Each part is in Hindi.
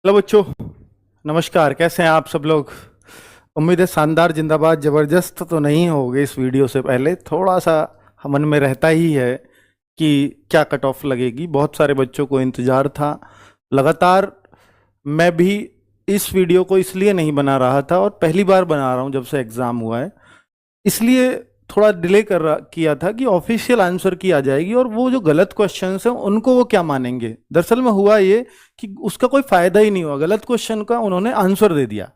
हेलो बच्चों। नमस्कार, कैसे हैं आप सब लोग। उम्मीद है शानदार, जिंदाबाद, जबरदस्त तो नहीं होगे। इस वीडियो से पहले थोड़ा सा मन में रहता ही है कि क्या कट ऑफ लगेगी। बहुत सारे बच्चों को इंतजार था लगातार। मैं भी इस वीडियो को इसलिए नहीं बना रहा था और पहली बार बना रहा हूं जब से एग्जाम हुआ है, इसलिए थोड़ा डिले किया था कि ऑफिशियल आंसर की आ जाएगी और वो जो गलत क्वेश्चंस हैं उनको वो क्या मानेंगे। दरअसल में हुआ ये कि उसका कोई फायदा ही नहीं हुआ। गलत क्वेश्चन का उन्होंने आंसर दे दिया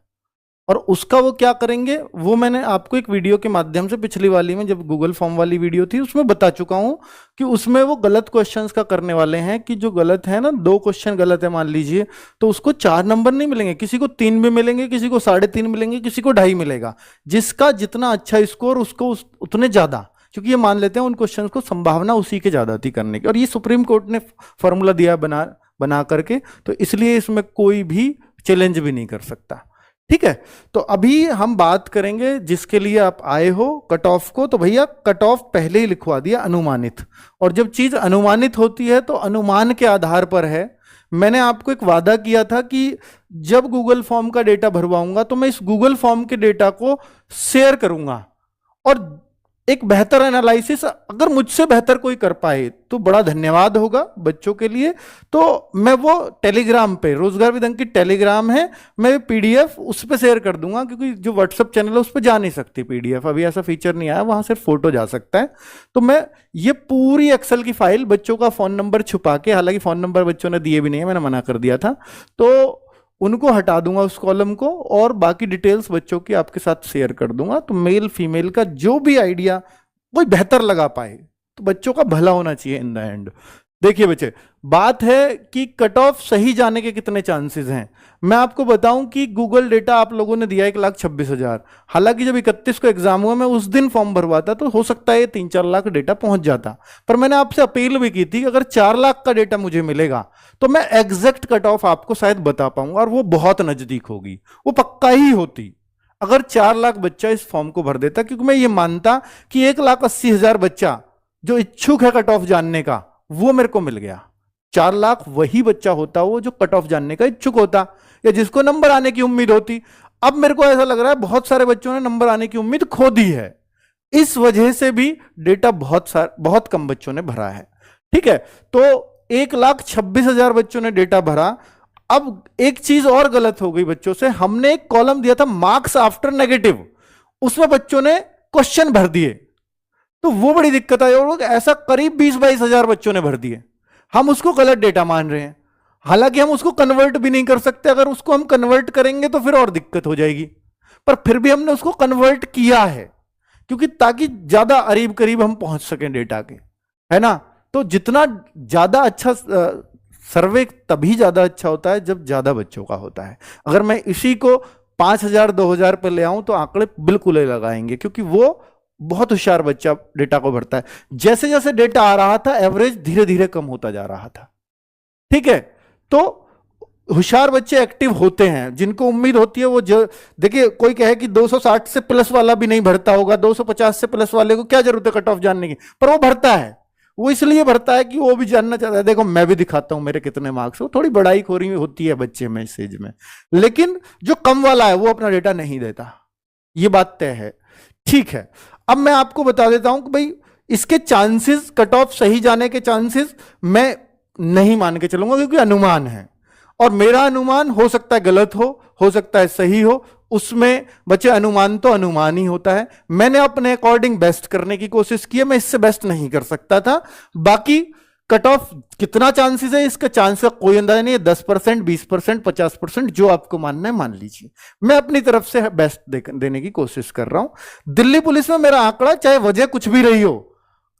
और उसका वो क्या करेंगे वो मैंने आपको एक वीडियो के माध्यम से पिछली वाली में, जब गूगल फॉर्म वाली वीडियो थी, उसमें बता चुका हूं कि उसमें वो गलत क्वेश्चंस का करने वाले हैं कि जो गलत है ना, 2 क्वेश्चन गलत है मान लीजिए, तो उसको 4 नंबर नहीं मिलेंगे, किसी को 3 भी मिलेंगे, किसी को 3.5 मिलेंगे, किसी को 2.5 मिलेगा। जिसका जितना अच्छा स्कोर उसको उतने ज्यादा, क्योंकि ये मान लेते हैं उन क्वेश्चंस को संभावना उसी के ज्यादा थी करने की। और ये सुप्रीम कोर्ट ने फॉर्मूला दिया बना बना करके, तो इसलिए इसमें कोई भी चैलेंज भी नहीं कर सकता। ठीक है, तो अभी हम बात करेंगे जिसके लिए आप आए हो, कट ऑफ को। तो भैया कट ऑफ पहले ही लिखवा दिया, अनुमानित। और जब चीज अनुमानित होती है तो अनुमान के आधार पर है। मैंने आपको एक वादा किया था कि जब गूगल फॉर्म का डेटा भरवाऊंगा तो मैं इस गूगल फॉर्म के डेटा को शेयर करूंगा और एक बेहतर एनालिसिस अगर मुझसे बेहतर कोई कर पाए तो बड़ा धन्यवाद होगा बच्चों के लिए। तो मैं वो टेलीग्राम पे, रोजगार विद अंकित टेलीग्राम है, मैं पीडीएफ उस पर शेयर कर दूंगा, क्योंकि जो व्हाट्सएप चैनल है उस पर जा नहीं सकती पीडीएफ, अभी ऐसा फीचर नहीं आया, वहां सिर्फ फोटो जा सकता है। तो मैं ये पूरी एक्सेल की फाइल बच्चों का फोन नंबर छुपा के, हालांकि फोन नंबर बच्चों ने दिए भी नहीं है, मैंने मना कर दिया था, तो उनको हटा दूंगा उस कॉलम को और बाकी डिटेल्स बच्चों की आपके साथ शेयर कर दूंगा। तो मेल फीमेल का जो भी आइडिया कोई बेहतर लगा पाए, तो बच्चों का भला होना चाहिए इन द एंड। देखिए बच्चे, बात है कि कट ऑफ सही जाने के कितने चांसेस हैं। मैं आपको बताऊं कि गूगल डेटा आप लोगों ने दिया 1,26,000। हालांकि जब 31 को एग्जाम हुआ, मैं उस दिन फॉर्म भरवाता तो हो सकता है 3-4 लाख डेटा पहुंच जाता। पर मैंने आपसे अपील भी की थी कि अगर 4 लाख का डेटा मुझे मिलेगा तो मैं एग्जैक्ट कट ऑफ आपको शायद बता पाऊंगा, और वो बहुत नजदीक होगी, वो पक्का ही होती अगर 4 लाख बच्चा इस फॉर्म को भर देता। क्योंकि मैं ये मानता कि 1,80,000 बच्चा जो इच्छुक है कट ऑफ जानने का, वो मेरे को मिल गया। 4 लाख वही बच्चा होता वो जो कट ऑफ जानने का इच्छुक होता या जिसको नंबर आने की उम्मीद होती। अब मेरे को ऐसा लग रहा है बहुत सारे बच्चों ने नंबर आने की उम्मीद खो दी है, इस वजह से भी डेटा बहुत कम बच्चों ने भरा है। ठीक है, तो 1,26,000 बच्चों ने डेटा भरा। अब एक चीज और गलत हो गई बच्चों से, हमने एक कॉलम दिया था मार्क्स आफ्टर नेगेटिव, उसमें बच्चों ने क्वेश्चन भर दिए, तो वो बड़ी दिक्कत आई। और ऐसा करीब 20-22 हजार बच्चों ने भर दिए, हम उसको गलत डेटा मान रहे हैं। हालांकि हम उसको कन्वर्ट भी नहीं कर सकते, अगर उसको हम कन्वर्ट करेंगे तो फिर और दिक्कत हो जाएगी, पर फिर भी हमने उसको कन्वर्ट किया है, क्योंकि ताकि ज्यादा करीब करीब हम पहुंच सकें डेटा के, है ना। तो जितना ज्यादा अच्छा सर्वे तभी ज्यादा अच्छा होता है जब ज्यादा बच्चों का होता है। अगर मैं इसी को 5,000 2,000 पर ले आऊं तो आंकड़े बिल्कुल ही लगाएंगे, क्योंकि वो बहुत होशियार बच्चा डेटा को भरता है। जैसे जैसे डेटा आ रहा था एवरेज धीरे धीरे कम होता जा रहा था। ठीक है, तो होशियार बच्चे एक्टिव होते हैं, जिनको उम्मीद होती है वो देखिए, कोई कहे कि 260 से प्लस वाला भी नहीं भरता होगा, 250 से प्लस वाले को क्या जरूरत है कट ऑफ जानने की, पर वो भरता है। वो इसलिए भरता है कि वो भी जानना चाहता है, देखो मैं भी दिखाता हूं मेरे कितने मार्क्स। वो थोड़ी बड़ाई खोरी होती है बच्चे में इस एज में, लेकिन जो कम वाला है वो अपना डेटा नहीं देता, ये बात तय है। ठीक है, अब मैं आपको बता देता हूं कि भाई इसके चांसेस, कट ऑफ सही जाने के चांसेस मैं नहीं मान के चलूंगा, क्योंकि अनुमान है और मेरा अनुमान हो सकता है गलत हो सकता है सही हो। उसमें बच्चे अनुमान तो अनुमान ही होता है। मैंने अपने अकॉर्डिंग बेस्ट करने की कोशिश की है, मैं इससे बेस्ट नहीं कर सकता था। बाकी कट ऑफ कितना चांसेस है, इसका चांस का कोई अंदाजा नहीं है। 10%, 20%, 50%, जो आपको मानना है मान लीजिए। मैं अपनी तरफ से बेस्ट देने की कोशिश कर रहा हूं। दिल्ली पुलिस में मेरा आंकड़ा, चाहे वजह कुछ भी रही हो,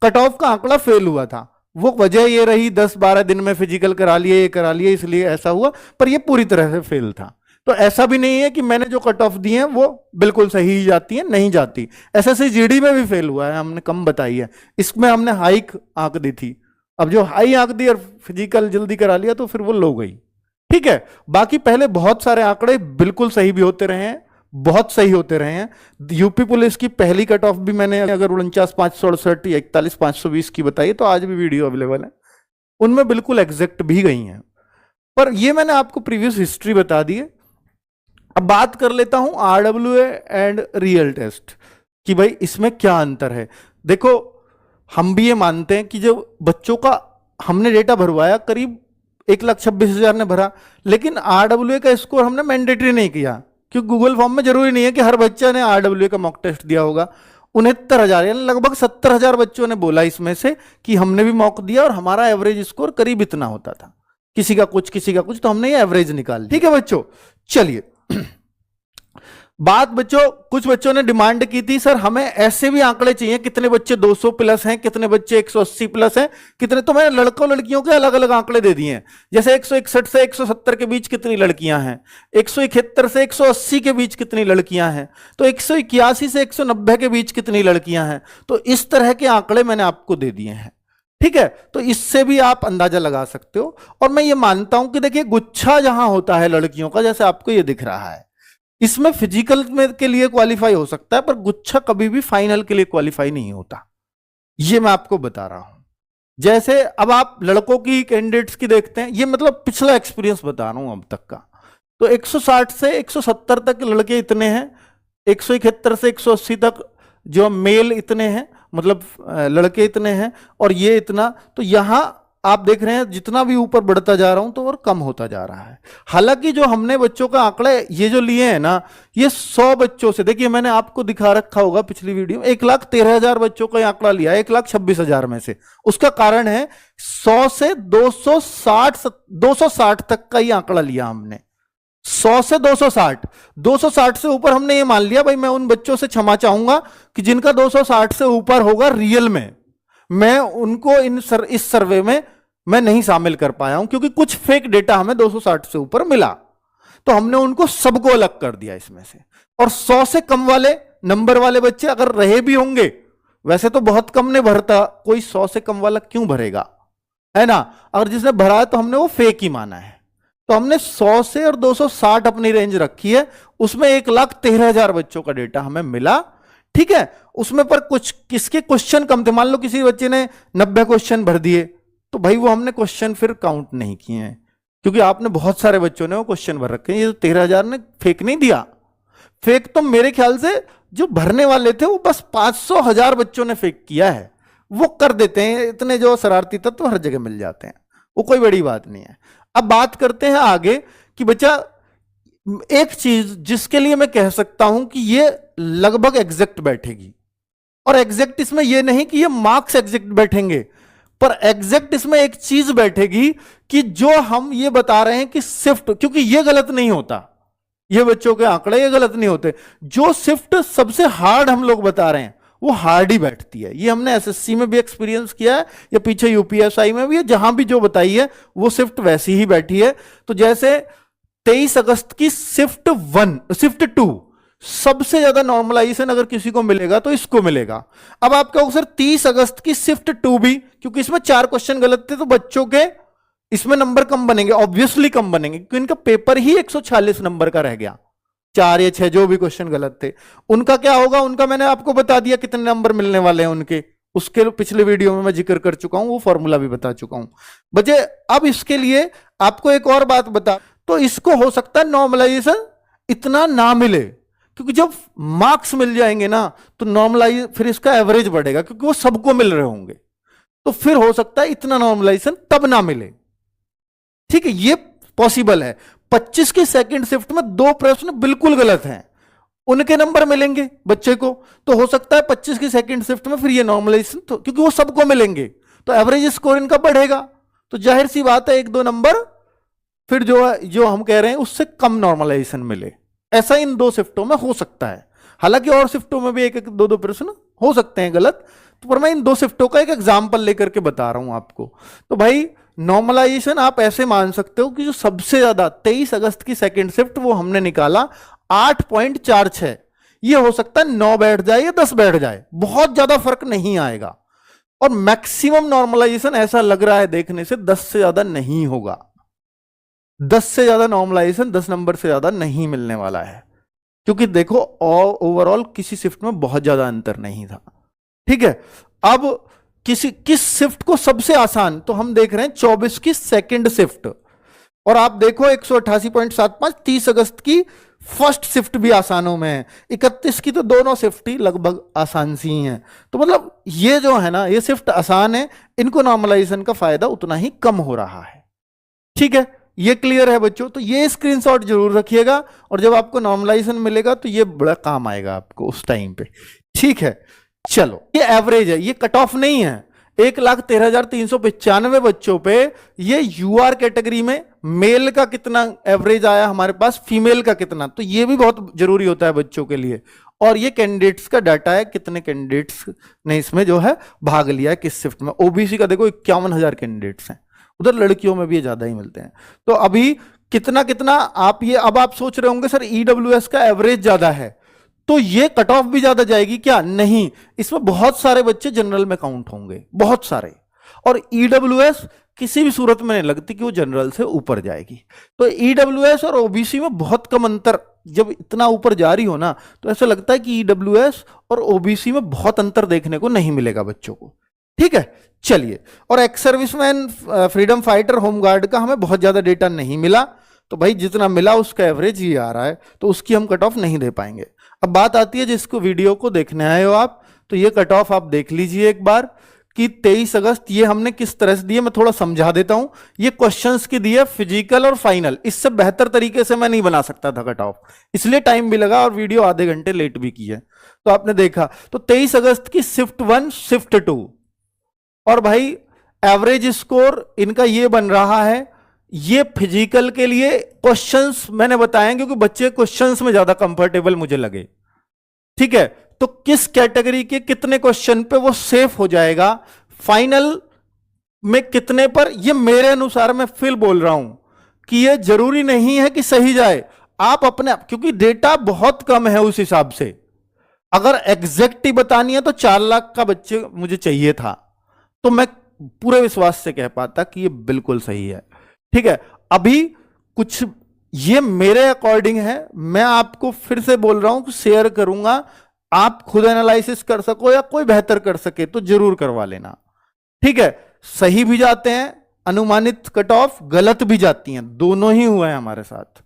कट ऑफ का आंकड़ा फेल हुआ था। वो वजह ये रही 10-12 दिन में फिजिकल करा लिए, ये करा लिए, इसलिए ऐसा हुआ, पर ये पूरी तरह से फेल था। तो ऐसा भी नहीं है कि मैंने जो कट ऑफ दी है वो बिल्कुल सही ही जाती है, नहीं जाती। एसएससी जीडी में भी फेल हुआ है, हमने कम बताई है, इसमें हमने हाई आंक दी थी। अब जो हाई आंक दी और फिजिकल जल्दी करा लिया तो फिर वो लो गई। ठीक है, बाकी पहले बहुत सारे आंकड़े बिल्कुल सही भी होते रहे हैं, बहुत सही होते रहे हैं। यूपी पुलिस की पहली कट ऑफ भी मैंने अगर 49,568 या 41,520 की बताई तो आज भी वीडियो अवेलेबल है, उनमें बिल्कुल एग्जैक्ट भी गई हैं। पर ये मैंने आपको प्रीवियस हिस्ट्री बता दी है। अब बात कर लेता हूं आरडब्ल्यूए एंड रियल टेस्ट कि भाई इसमें क्या अंतर है। देखो, हम भी ये मानते हैं कि जो बच्चों का हमने डेटा भरवाया, करीब 1,26,000 ने भरा, लेकिन आरडब्ल्यूए का स्कोर हमने मैंडेटरी नहीं किया, क्योंकि गूगल फॉर्म में जरूरी नहीं है कि हर बच्चा ने आरडब्ल्यूए का मॉक टेस्ट दिया होगा। 69,000 यानी लगभग 70,000 बच्चों ने बोला इसमें से कि हमने भी मॉक दिया और हमारा एवरेज स्कोर करीब इतना होता था, किसी का कुछ किसी का कुछ, तो हमने ये एवरेज निकाल ली। ठीक है बच्चों, चलिए बात बच्चों, कुछ बच्चों ने डिमांड की थी सर हमें ऐसे भी आंकड़े चाहिए, कितने बच्चे 200 प्लस हैं, कितने बच्चे 180 प्लस हैं, कितने, तो मैंने लड़कों लड़कियों के अलग अलग आंकड़े दे दिए हैं। जैसे 161 से 170 के बीच कितनी लड़कियां हैं, 171 से 180 के बीच कितनी लड़कियां हैं, तो 181 से 190 के बीच कितनी लड़कियां हैं। तो इस तरह के आंकड़े मैंने आपको दे दिए हैं। ठीक है, तो इससे भी आप अंदाजा लगा सकते हो। और मैं ये मानता हूं कि देखिए गुच्छा जहां होता है लड़कियों का, जैसे आपको ये दिख रहा है, इसमें फिजिकल में के लिए क्वालिफाई हो सकता है, पर गुच्छा कभी भी फाइनल के लिए क्वालिफाई नहीं होता, ये मैं आपको बता रहा हूं। जैसे अब आप लड़कों की कैंडिडेट्स की देखते हैं, ये मतलब पिछला एक्सपीरियंस बता रहा हूं अब तक का, तो 160 से 170 तक लड़के इतने हैं, 171 से 180 तक जो मेल इतने हैं, मतलब लड़के इतने हैं, और ये इतना। तो यहां आप देख रहे हैं जितना भी ऊपर बढ़ता जा रहा हूं तो और कम होता जा रहा है। हालांकि जो हमने बच्चों का आंकड़े ये जो लिए हैं ना, ये 100 बच्चों से, देखिए मैंने आपको दिखा रखा होगा पिछली वीडियो में, 1,13,000 बच्चों का आंकड़ा लिया है 1,26,000 में से। उसका कारण है 100 से 260 तक का ही आंकड़ा लिया हमने, 100 से 260 से ऊपर हमने ये मान लिया भाई, मैं उन बच्चों से क्षमा चाहूंगा कि जिनका 260 से ऊपर होगा रियल में, मैं उनको इस सर्वे में मैं नहीं शामिल कर पाया हूं, क्योंकि कुछ फेक डेटा हमें 260 से ऊपर मिला, तो हमने उनको सबको अलग कर दिया इसमें से। और 100 से कम वाले नंबर वाले बच्चे अगर रहे भी होंगे, वैसे तो बहुत कम ने भरता, कोई 100 से कम वाला क्यों भरेगा, है ना। अगर जिसने भरा है तो हमने वो फेक ही माना है। तो हमने 100 से और 260 अपनी रेंज रखी है, उसमें 1,13,000 बच्चों का डेटा हमें मिला। ठीक है, उसमें पर कुछ किसके क्वेश्चन कम थे, मान लो किसी बच्चे ने 90 क्वेश्चन भर दिए, तो भाई वो हमने क्वेश्चन फिर काउंट नहीं किए हैं, क्योंकि आपने बहुत सारे बच्चों ने वो क्वेश्चन भर रखे हैं। ये 13,000 ने फेक नहीं दिया, फेक तो मेरे ख्याल से जो भरने वाले थे वो बस 500,000 बच्चों ने फेक किया है, वो कर देते हैं, इतने जो शरारती तत्व तो हर जगह मिल जाते हैं, वो कोई बड़ी बात नहीं है। अब बात करते हैं आगे कि बच्चा एक चीज जिसके लिए मैं कह सकता हूं कि ये लगभग एग्जैक्ट बैठेगी, और एग्जैक्ट इसमें यह नहीं कि ये मार्क्स एग्जैक्ट बैठेंगे, पर एग्जैक्ट इसमें एक चीज बैठेगी कि जो हम ये बता रहे हैं कि शिफ्ट, क्योंकि ये गलत नहीं होता, ये बच्चों के आंकड़े ये गलत नहीं होते, जो शिफ्ट सबसे हार्ड हम लोग बता रहे हैं वो हार्ड ही बैठती है। ये हमने एसएससी में भी एक्सपीरियंस किया है, या पीछे यूपीएसआई में भी है, जहां भी जो बताई है वो शिफ्ट वैसी ही बैठी है। तो जैसे 23 अगस्त की शिफ्ट 2 सबसे ज्यादा नॉर्मलाइजेशन अगर किसी को मिलेगा तो इसको मिलेगा। अब आप कहोगे सर 30 अगस्त की शिफ्ट 2 भी, क्योंकि इसमें 4 क्वेश्चन गलत थे तो बच्चों के इसमें नंबर कम बनेंगे, ऑब्वियसली कम बनेंगे, क्योंकि इनका पेपर ही 146 नंबर का रह गया, 4 या 6 जो भी क्वेश्चन गलत थे। उनका क्या होगा, उनका मैंने आपको बता दिया कितने नंबर मिलने वाले हैं उनके, उसके पिछले वीडियो में मैं जिक्र कर चुका हूं, वो फॉर्मूला भी बता चुका हूं बच्चे। अब इसके लिए आपको एक और बात बता, तो इसको हो सकता है नॉर्मलाइजेशन इतना ना मिले, क्योंकि जब मार्क्स मिल जाएंगे ना तो नॉर्मलाइज फिर इसका एवरेज बढ़ेगा, क्योंकि वो सबको मिल रहे होंगे, तो फिर हो सकता है इतना नॉर्मलाइजेशन तब ना मिले। ठीक है, ये पॉसिबल है। 25 की सेकंड शिफ्ट में 2 प्रश्न बिल्कुल गलत हैं, उनके नंबर मिलेंगे बच्चे को, तो हो सकता है 25 की सेकंड शिफ्ट में फिर ये नॉर्मलाइजेशन, तो क्योंकि वो सबको मिलेंगे तो एवरेज स्कोर इनका बढ़ेगा, तो जाहिर सी बात है 1-2 नंबर फिर जो हम कह रहे हैं उससे कम नॉर्मलाइजेशन मिले। ऐसा इन 2 शिफ्टों में हो सकता है, हालांकि और शिफ्टों में भी 1-2 प्रश्न हो सकते हैं गलत, तो पर मैं इन 2 शिफ्टों का एक एग्जाम्पल लेकर के बता रहा हूं आपको। तो भाई नॉर्मलाइजेशन आप ऐसे मान सकते हो कि जो सबसे ज्यादा 23 अगस्त की सेकंड शिफ्ट वो हमने निकाला 8.46, ये हो सकता है 9 बैठ जाए या 10 बैठ जाए, बहुत ज्यादा फर्क नहीं आएगा। और मैक्सिमम नॉर्मलाइजेशन ऐसा लग रहा है देखने से 10 से ज्यादा नहीं होगा, 10 से ज्यादा नॉर्मलाइजेशन 10 नंबर से ज्यादा नहीं मिलने वाला है, क्योंकि देखो ओवरऑल किसी शिफ्ट में बहुत ज्यादा अंतर नहीं था। ठीक है, अब किस शिफ्ट को सबसे आसान, तो हम देख रहे हैं 24 की सेकंड शिफ्ट, और आप देखो 188.75 30 अगस्त की फर्स्ट शिफ्ट भी आसानों में है, 31 की तो दोनों शिफ्ट ही लगभग आसान सी हैं। तो मतलब ये जो है ना, ये शिफ्ट आसान है, इनको नॉर्मलाइजेशन का फायदा उतना ही कम हो रहा है। ठीक है, ये क्लियर है बच्चों? तो ये स्क्रीनशॉट जरूर रखिएगा, और जब आपको नॉर्मलाइजेशन मिलेगा तो ये बड़ा काम आएगा आपको उस टाइम पे। ठीक है, चलो, ये एवरेज है, ये कट ऑफ नहीं है। 1,13,395 बच्चों पे ये यूआर कैटेगरी में मेल का कितना एवरेज आया हमारे पास, फीमेल का कितना, तो ये भी बहुत जरूरी होता है बच्चों के लिए। और ये कैंडिडेट्स का डाटा है, कितने कैंडिडेट्स ने इसमें जो है भाग लिया है किस शिफ्ट में। ओबीसी का देखो 51,000 कैंडिडेट्स हैं, उधर लड़कियों में भी ये ज्यादा ही मिलते हैं। तो अभी कितना कितना आप ये, अब आप सोच रहे होंगे सर ईडब्ल्यूएस का एवरेज ज्यादा है तो ये कट ऑफ भी ज्यादा जाएगी क्या? नहीं, इसमें बहुत सारे बच्चे जनरल में काउंट होंगे, बहुत सारे। और ईडब्ल्यूएस किसी भी सूरत में नहीं लगती कि वो जनरल से ऊपर जाएगी। तो ईडब्ल्यूएस और ओबीसी में बहुत कम अंतर, जब इतना ऊपर जा रही हो ना तो ऐसा लगता है कि ईडब्ल्यूएस और ओबीसी में बहुत अंतर देखने को नहीं मिलेगा बच्चों को। ठीक है, चलिए। और ex serviceman, freedom fighter, home guard का हमें बहुत ज्यादा डेटा नहीं मिला, तो भाई जितना मिला उसका एवरेज ये आ रहा है, तो उसकी हम कट ऑफ नहीं दे पाएंगे। अब बात आती है जिसको वीडियो को देखने आए हो आप, तो ये कट ऑफ आप देख लीजिए एक बार कि 23 अगस्त ये हमने किस तरह से दिए, मैं थोड़ा समझा देता हूं। ये क्वेश्चंस की दिए फिजिकल और फाइनल, इससे बेहतर तरीके से मैं नहीं बना सकता था कट ऑफ, इसलिए टाइम भी लगा और वीडियो आधे घंटे लेट भी की है। तो आपने देखा, तो 23 अगस्त की शिफ्ट 1 शिफ्ट 2, और भाई एवरेज स्कोर इनका ये बन रहा है। ये फिजिकल के लिए क्वेश्चंस मैंने बताया क्योंकि बच्चे क्वेश्चंस में ज्यादा कंफर्टेबल मुझे लगे। ठीक है, तो किस कैटेगरी के कितने क्वेश्चन पे वो सेफ हो जाएगा, फाइनल में कितने पर, ये मेरे अनुसार मैं फिर बोल रहा हूं कि ये जरूरी नहीं है कि सही जाए। आप अपने, क्योंकि डेटा बहुत कम है उस हिसाब से, अगर एग्जैक्ट ही बतानी है तो 4 लाख का बच्चे मुझे चाहिए था, तो मैं पूरे विश्वास से कह पाता कि ये बिल्कुल सही है। ठीक है, अभी कुछ ये मेरे अकॉर्डिंग है, मैं आपको फिर से बोल रहा हूं कि शेयर करूंगा, आप खुद एनालिसिस कर सको या कोई बेहतर कर सके तो जरूर करवा लेना। ठीक है, सही भी जाते हैं, अनुमानित कट ऑफ गलत भी जाती हैं, दोनों ही हुए हैं हमारे साथ।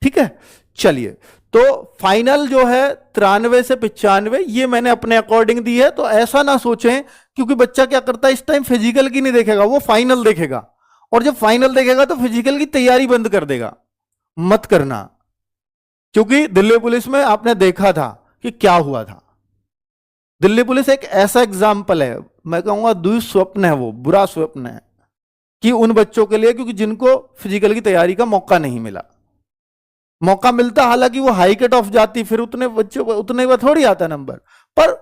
ठीक है, चलिए। तो फाइनल जो है 93 से 95 ये मैंने अपने अकॉर्डिंग दी है, तो ऐसा ना सोचें, क्योंकि बच्चा क्या करता है इस टाइम फिजिकल की नहीं देखेगा, वो फाइनल देखेगा, और जब फाइनल देखेगा तो फिजिकल की तैयारी बंद कर देगा। मत करना, क्योंकि दिल्ली पुलिस में आपने देखा था कि क्या हुआ था। दिल्ली पुलिस एक ऐसा एग्जाम्पल है, मैं कहूंगा दुस्वप्न है, वो बुरा स्वप्न है कि उन बच्चों के लिए, क्योंकि जिनको फिजिकल की तैयारी का मौका नहीं मिला। मौका मिलता हालांकि वो हाई कट ऑफ जाती, फिर उतने बच्चों उतने में थोड़ी आता नंबर, पर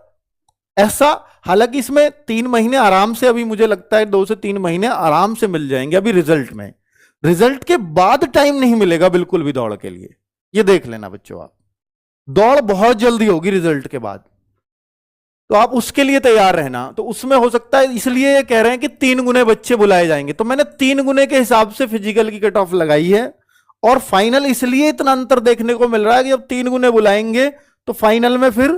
ऐसा, हालांकि इसमें 3 महीने आराम से, अभी मुझे लगता है 2 से 3 महीने आराम से मिल जाएंगे अभी रिजल्ट में। रिजल्ट के बाद टाइम नहीं मिलेगा बिल्कुल भी दौड़ के लिए, ये देख लेना बच्चों आप, दौड़ बहुत जल्दी होगी रिजल्ट के बाद, तो आप उसके लिए तैयार रहना। तो उसमें हो सकता है, इसलिए ये कह रहे हैं कि 3 गुने बच्चे बुलाए जाएंगे, तो मैंने 3 गुने के हिसाब से फिजिकल की कट ऑफ लगाई है। और फाइनल इसलिए इतना अंतर देखने को मिल रहा है कि जब 3 गुने बुलाएंगे तो फाइनल में फिर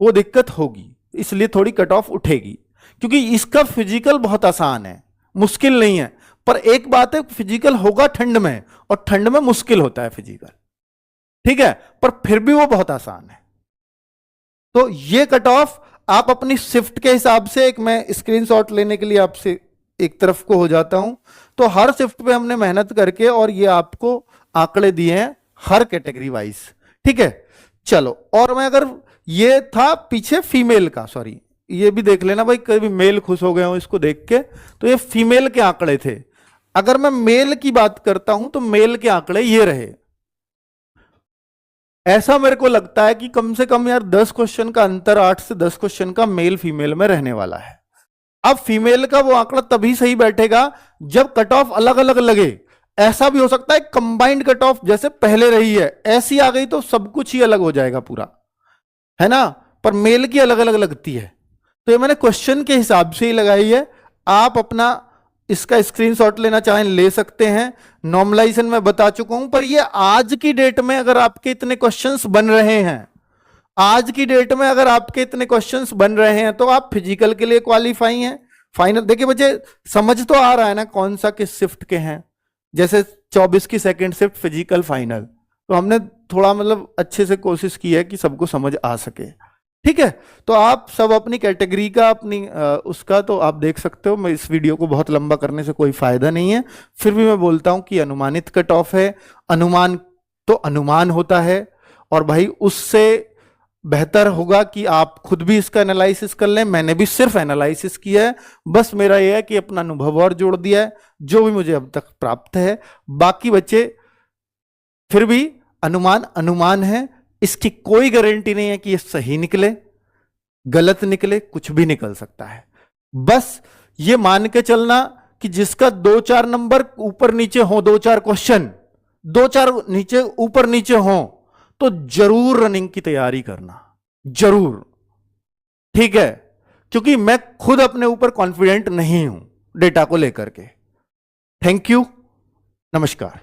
वो दिक्कत होगी, इसलिए थोड़ी कट ऑफ उठेगी, क्योंकि इसका फिजिकल बहुत आसान है, मुश्किल नहीं है। पर एक बात है, फिजिकल होगा ठंड में, और ठंड में मुश्किल होता है फिजिकल, ठीक है, पर फिर भी वो बहुत आसान है। तो ये कट ऑफ आप अपनी शिफ्ट के हिसाब से, एक मैं स्क्रीनशॉट लेने के लिए आपसे एक तरफ को हो जाता हूं, तो हर शिफ्ट पे हमने मेहनत करके और ये आपको आंकड़े दिए हैं हर कैटेगरी वाइज। ठीक है, चलो। और मैं अगर, ये था पीछे फीमेल का, सॉरी ये भी देख लेना भाई, कभी मेल खुश हो गए हो इसको देख के, तो ये फीमेल के आंकड़े थे। अगर मैं मेल की बात करता हूं तो मेल के आंकड़े ये रहे। ऐसा मेरे को लगता है कि कम से कम यार 10 क्वेश्चन का अंतर, 8 से 10 क्वेश्चन का मेल फीमेल में रहने वाला है। अब फीमेल का वो आंकड़ा तभी सही बैठेगा जब कट ऑफ अलग अलग लगे। ऐसा भी हो सकता है कंबाइंड कट ऑफ जैसे पहले रही है ऐसी आ गई तो सब कुछ ही अलग हो जाएगा पूरा, है ना, पर मेल की अलग अलग लगती है। तो ये मैंने क्वेश्चन के हिसाब से ही लगाई है, आप अपना इसका स्क्रीनशॉट लेना चाहें ले सकते हैं। नॉर्मलाइजेशन में बता चुका हूं, पर ये आज की डेट में अगर आपके इतने क्वेश्चंस बन रहे हैं, आज की डेट में अगर आपके इतने क्वेश्चंस बन रहे हैं तो आप फिजिकल के लिए क्वालिफाई हैं। फाइनल देखिए बच्चे, समझ तो आ रहा है ना कौन सा किस शिफ्ट के हैं, जैसे 24 की सेकंड शिफ्ट फिजिकल फाइनल, तो हमने थोड़ा मतलब अच्छे से कोशिश की है कि सबको समझ आ सके। ठीक है, तो आप सब अपनी कैटेगरी का अपनी उसका तो आप देख सकते हो। मैं इस वीडियो को बहुत लंबा करने से कोई फायदा नहीं है, फिर भी मैं बोलता हूं कि अनुमानित कट ऑफ है। अनुमान तो अनुमान होता है, और भाई उससे बेहतर होगा कि आप खुद भी इसका एनालिसिस कर लें। मैंने भी सिर्फ एनालिसिस किया है, बस मेरा यह है कि अपना अनुभव और जोड़ दिया है जो भी मुझे अब तक प्राप्त है। बाकी बच्चे फिर भी अनुमान अनुमान है, इसकी कोई गारंटी नहीं है कि ये सही निकले, गलत निकले, कुछ भी निकल सकता है। बस ये मान के चलना कि जिसका 2-4 नंबर ऊपर नीचे हो, 2-4 क्वेश्चन 2-4 नीचे ऊपर नीचे हो, तो जरूर रनिंग की तैयारी करना, जरूर। ठीक है, क्योंकि मैं खुद अपने ऊपर कॉन्फिडेंट नहीं हूं डेटा को लेकर के। थैंक यू, नमस्कार।